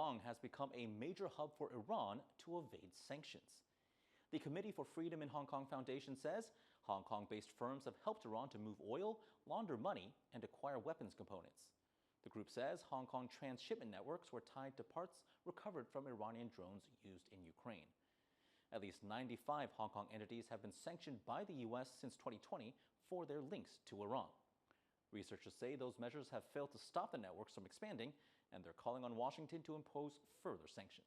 Kong has become a major hub for Iran to evade sanctions. The Committee for Freedom in Hong Kong Foundation says Hong Kong-based firms have helped Iran to move oil, launder money, and acquire weapons components. The group says Hong Kong transshipment networks were tied to parts recovered from Iranian drones used in Ukraine. At least 95 Hong Kong entities have been sanctioned by the U.S. since 2020 for their links to Iran. Researchers say those measures have failed to stop the networks from expanding, and they're calling on Washington to impose further sanctions.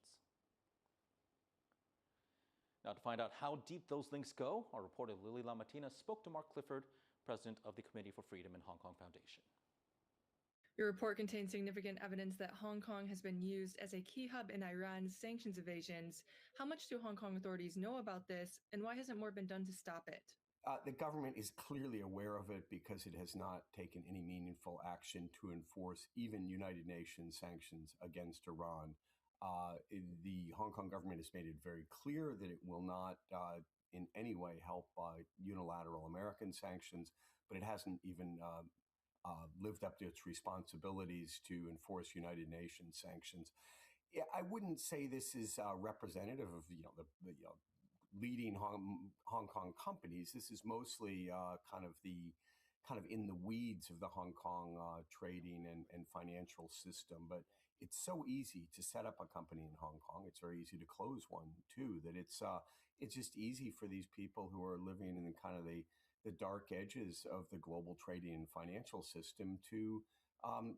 Now, to find out how deep those links go, our reporter Lily Lamatina spoke to Mark Clifford, president of the Committee for Freedom in Hong Kong Foundation. Your report contains significant evidence that Hong Kong has been used as a key hub in Iran's sanctions evasions. How much do Hong Kong authorities know about this, and why hasn't more been done to stop it? The government is clearly aware of it because it has not taken any meaningful action to enforce even United Nations sanctions against Iran. The Hong Kong government has made it very clear that it will not in any way help unilateral American sanctions, but it hasn't even lived up to its responsibilities to enforce United Nations sanctions. Yeah, I wouldn't say this is representative of the leading Hong Kong companies. This is mostly kind of in the weeds of the Hong Kong trading and financial system. But it's so easy to set up a company in Hong Kong. It's very easy to close one too. That it's just easy for these people who are living in kind of the dark edges of the global trading and financial system to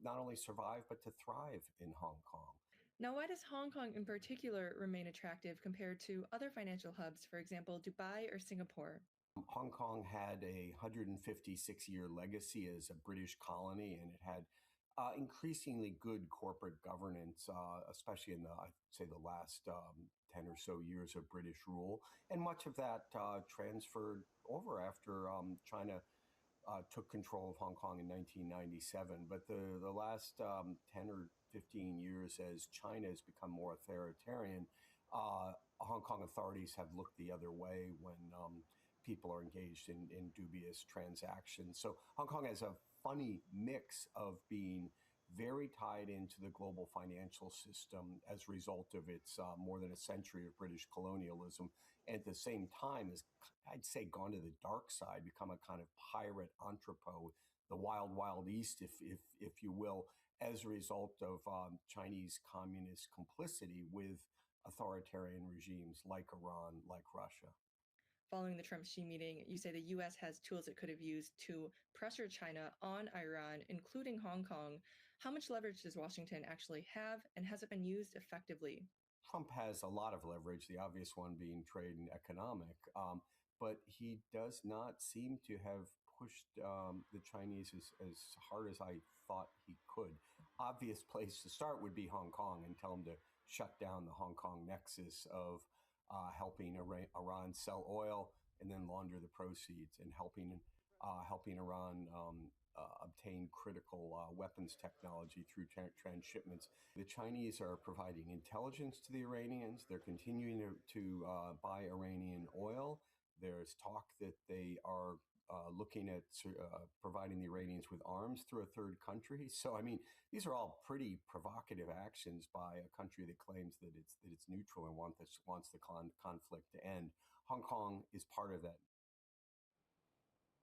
not only survive but to thrive in Hong Kong. Now, why does Hong Kong in particular remain attractive compared to other financial hubs, for example, Dubai or Singapore? Hong Kong had a 156-year legacy as a British colony, and it had increasingly good corporate governance, especially in I'd say the last 10 or so years of British rule. And much of that transferred over after China took control of Hong Kong in 1997. But the last 10 or 15 years, as China has become more authoritarian, Hong Kong authorities have looked the other way when people are engaged in dubious transactions. So Hong Kong has a funny mix of being very tied into the global financial system as a result of its more than a century of British colonialism, and at the same time has, I'd say, gone to the dark side, become a kind of pirate entrepot, the wild, wild east, if you will, as a result of Chinese communist complicity with authoritarian regimes like Iran, like Russia. Following the Trump-Xi meeting, you say the U.S. has tools it could have used to pressure China on Iran, including Hong Kong. How much leverage does Washington actually have, and has it been used effectively? Trump has a lot of leverage, the obvious one being trade and economic, but he does not seem to have pushed the Chinese as hard as I thought he could. Obvious place to start would be Hong Kong and tell them to shut down the Hong Kong nexus of helping Iran sell oil and then launder the proceeds, and helping Iran obtain critical weapons technology through transshipments. The Chinese are providing intelligence to the Iranians. They're continuing to buy Iranian oil. There's talk that they are looking at providing the Iranians with arms through a third country. So, I mean, these are all pretty provocative actions by a country that claims that it's neutral and wants the conflict to end. Hong Kong is part of that